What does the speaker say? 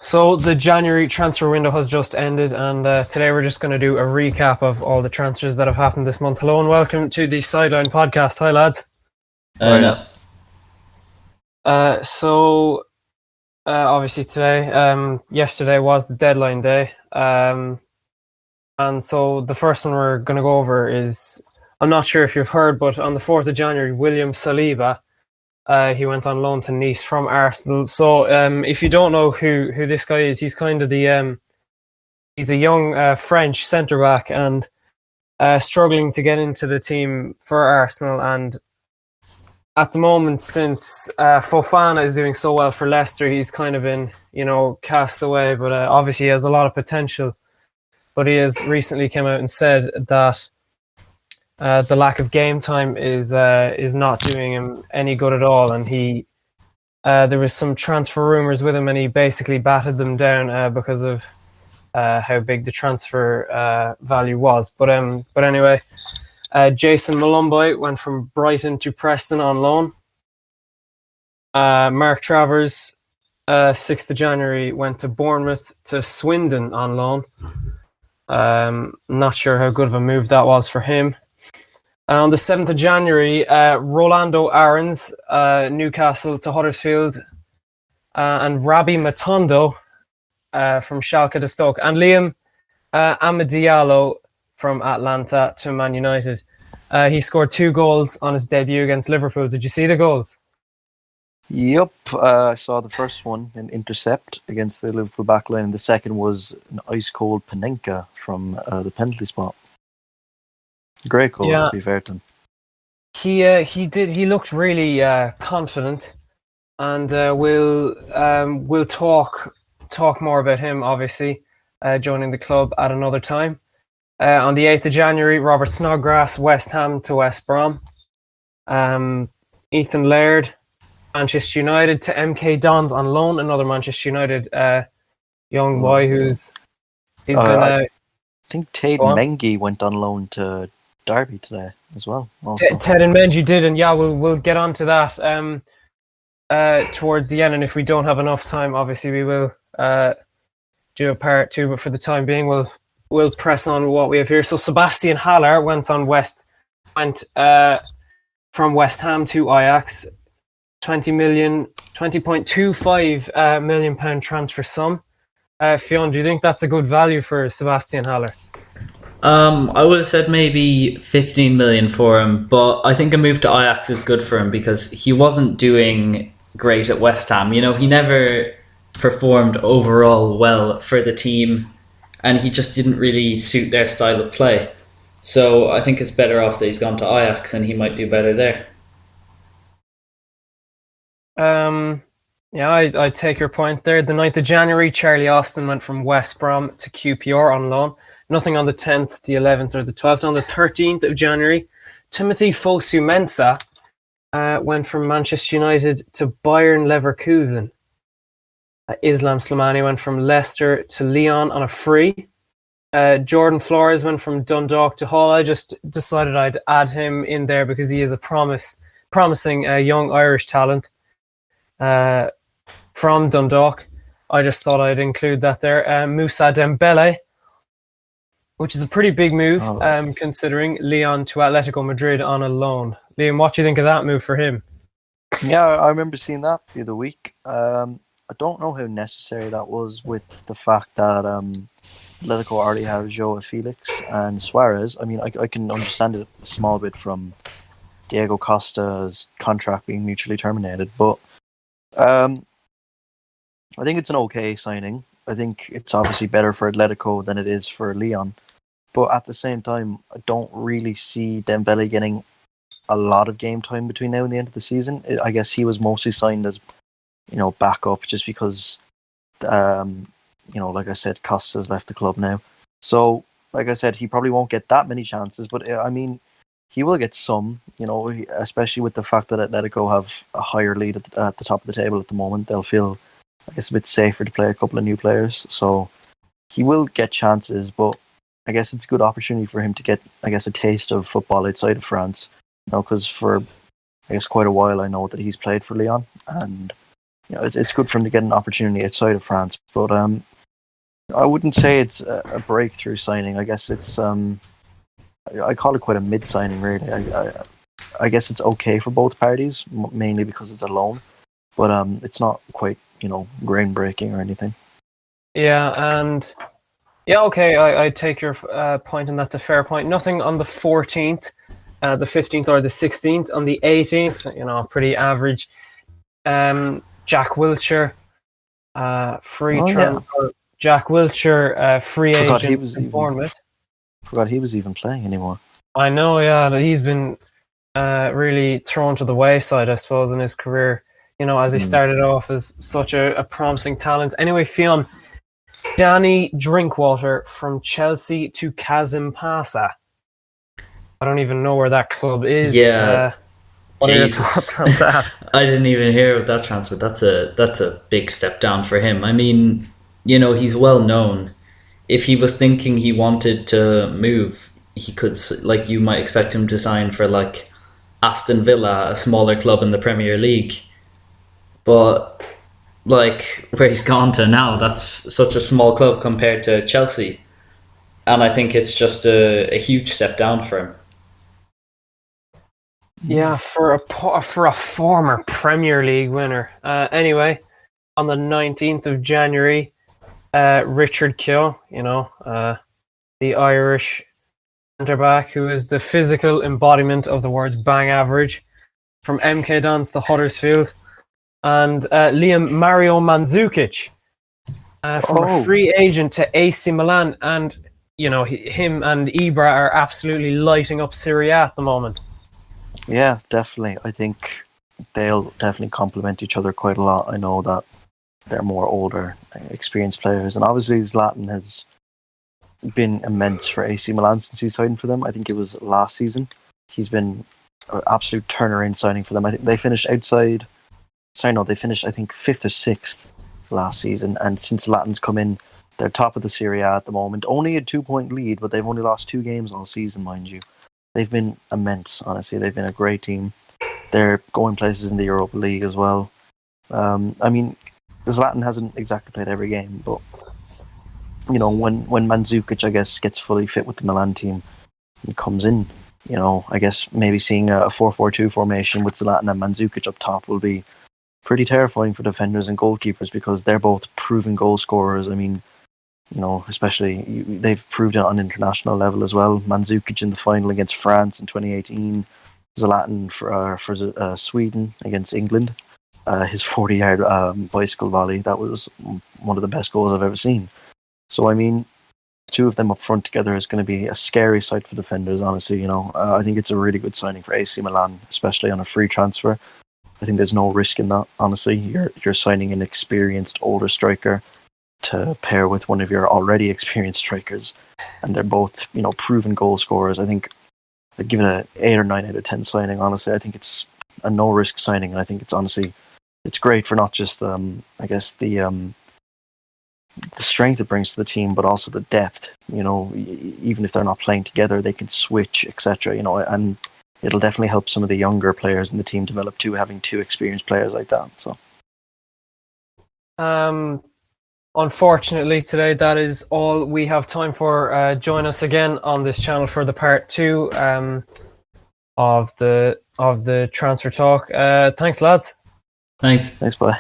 So the January transfer window has just ended, and today we're just going to do a recap of all the transfers that have happened this month. Hello and welcome to the Sideline podcast. Hi, lads. No. Obviously today, yesterday was the deadline day, and so the first one we're going to go over is, I'm not sure if you've heard, but on the 4th of January, William Saliba, he went on loan to Nice from Arsenal. So if you don't know who this guy is, he's kind of he's a young French centre back and struggling to get into the team for Arsenal. And at the moment, since Fofana is doing so well for Leicester, he's kind of been, cast away. But obviously, he has a lot of potential. But he has recently come out and said that the lack of game time is not doing him any good at all. And there was some transfer rumours with him, and he basically batted them down because of how big the transfer value was. But anyway, Jason Malumboy went from Brighton to Preston on loan. Mark Travers, 6th of January, went to Bournemouth to Swindon on loan. Not sure how good of a move that was for him. On the 7th of January, Rolando Aarons, Newcastle to Huddersfield, and Rabbi Matondo from Schalke to Stoke, and Liam Amadiallo from Atlanta to Man United. He scored 2 goals on his debut against Liverpool. Did you see the goals? Yep, I saw the first one, an intercept against the Liverpool backline, and the second was an ice-cold Panenka from the penalty spot. Great goals, to be fair to him. He looked really confident, and we'll talk more about him, obviously, joining the club at another time. On the 8th of January, Robert Snodgrass, West Ham to West Brom. Ethan Laird, Manchester United to MK Dons on loan, another Manchester United young boy he's been... I think Ted Mengi went on loan to Derby today as well. Ted and Mengi did, and we'll get on to that towards the end, and if we don't have enough time, obviously we will do a part 2, but for the time being we'll press on with what we have here. So Sebastian Haller went from West Ham to Ajax, 20.25 million pound transfer sum. Fionn, do you think that's a good value for Sebastian Haller? I would have said maybe 15 million for him, but I think a move to Ajax is good for him because he wasn't doing great at West Ham. He never performed overall well for the team, and he just didn't really suit their style of play. So I think it's better off that he's gone to Ajax, and he might do better there. I take your point there. The 9th of January, Charlie Austin went from West Brom to QPR on loan. Nothing on the 10th, the 11th, or the 12th. On the 13th of January, Timothy Fosu-Mensah went from Manchester United to Bayern Leverkusen. Islam Slimani went from Leicester to Lyon on a free. Jordan Flores went from Dundalk to Hull. I just decided I'd add him in there because he is a promising young Irish talent from Dundalk. I just thought I'd include that there. Moussa Dembele, which is a pretty big move, considering Lyon to Atletico Madrid on a loan. Liam, what do you think of that move for him? Yeah, I remember seeing that the other week. I don't know how necessary that was with the fact that Atletico already have Joao Felix and Suarez. I mean, I can understand it a small bit from Diego Costa's contract being mutually terminated, but I think it's an okay signing. I think it's obviously better for Atletico than it is for Lyon. But at the same time, I don't really see Dembele getting a lot of game time between now and the end of the season. I guess he was mostly signed as, backup just because, like I said, Costa's left the club now. So, like I said, he probably won't get that many chances. But, I mean, he will get some, especially with the fact that Atletico have a higher lead at the top of the table at the moment. They'll feel, I guess, a bit safer to play a couple of new players. So he will get chances, but I guess it's a good opportunity for him to get, I guess, a taste of football outside of France. Because for, I guess, quite a while I know that he's played for Lyon, and it's good for him to get an opportunity outside of France. But I wouldn't say it's a breakthrough signing. I guess it's I call it quite a mid signing, really. I guess it's okay for both parties, mainly because it's a loan, but it's not quite groundbreaking or anything. Yeah, and yeah, okay, I take your point, and that's a fair point. Nothing on the 14th, the 15th, or the 16th. On the 18th, pretty average. Jack Wilshere, free transfer. Jack Wilshere, free Forgot agent he was in Bournemouth. Forgot he was even playing anymore. I know, yeah, that he's been really thrown to the wayside, I suppose, in his career. As he started off as such a promising talent. Anyway, Fionn, Danny Drinkwater from Chelsea to Kasimpasa. I don't even know where that club is. Yeah. What are your thoughts on that? I didn't even hear of that transfer. That's a big step down for him. I mean, he's well known. If he was thinking he wanted to move, he could, like, you might expect him to sign for like Aston Villa, a smaller club in the Premier League. But like where he's gone to now, that's such a small club compared to Chelsea, and I think it's just a huge step down for him. Yeah, for a former Premier League winner. Anyway, on the 19th of January, Richard Keogh, the Irish centre-back who is the physical embodiment of the words bang average, from MK Dons to Huddersfield, and Liam Mario Mandzukic from a free agent to AC Milan, and him and Ibra are absolutely lighting up Serie A at the moment. Yeah, definitely. I think they'll definitely complement each other quite a lot. I know that they're more older, experienced players, and obviously Zlatan has been immense for AC Milan since he signed for them. I think it was last season. He's been an absolute turnaround signing for them. I think they finished outside. Sorry, no, they finished, I think, 5th or 6th last season, and since Zlatan's come in, they're top of the Serie A at the moment. Only a 2-point lead, but they've only lost 2 games all season, mind you. They've been immense, honestly. They've been a great team. They're going places in the Europa League as well. I mean, Zlatan hasn't exactly played every game, but when Mandzukic, I guess, gets fully fit with the Milan team and comes in, I guess maybe seeing a 4-4-2 formation with Zlatan and Mandzukic up top will be pretty terrifying for defenders and goalkeepers, because they're both proven goal scorers. I mean, especially they've proved it on international level as well. Mandzukic in the final against France in 2018, Zlatan for Sweden against England. His 40-yard bicycle volley, that was one of the best goals I've ever seen. So I mean, 2 of them up front together is going to be a scary sight for defenders, honestly. I think it's a really good signing for AC Milan, especially on a free transfer. I think there's no risk in that, honestly. You're signing an experienced older striker to pair with one of your already experienced strikers, and they're both proven goal scorers. I think I'd give it an 8 or 9 out of 10 signing. Honestly, I think it's a no risk signing, and I think it's great for not just I guess the strength it brings to the team, but also the depth. Even if they're not playing together, they can switch, etc. And it'll definitely help some of the younger players in the team develop too, having 2 experienced players like that. So, unfortunately, today that is all we have time for. Join us again on this channel for the part 2 of the transfer talk. Thanks, lads. Thanks. Bye.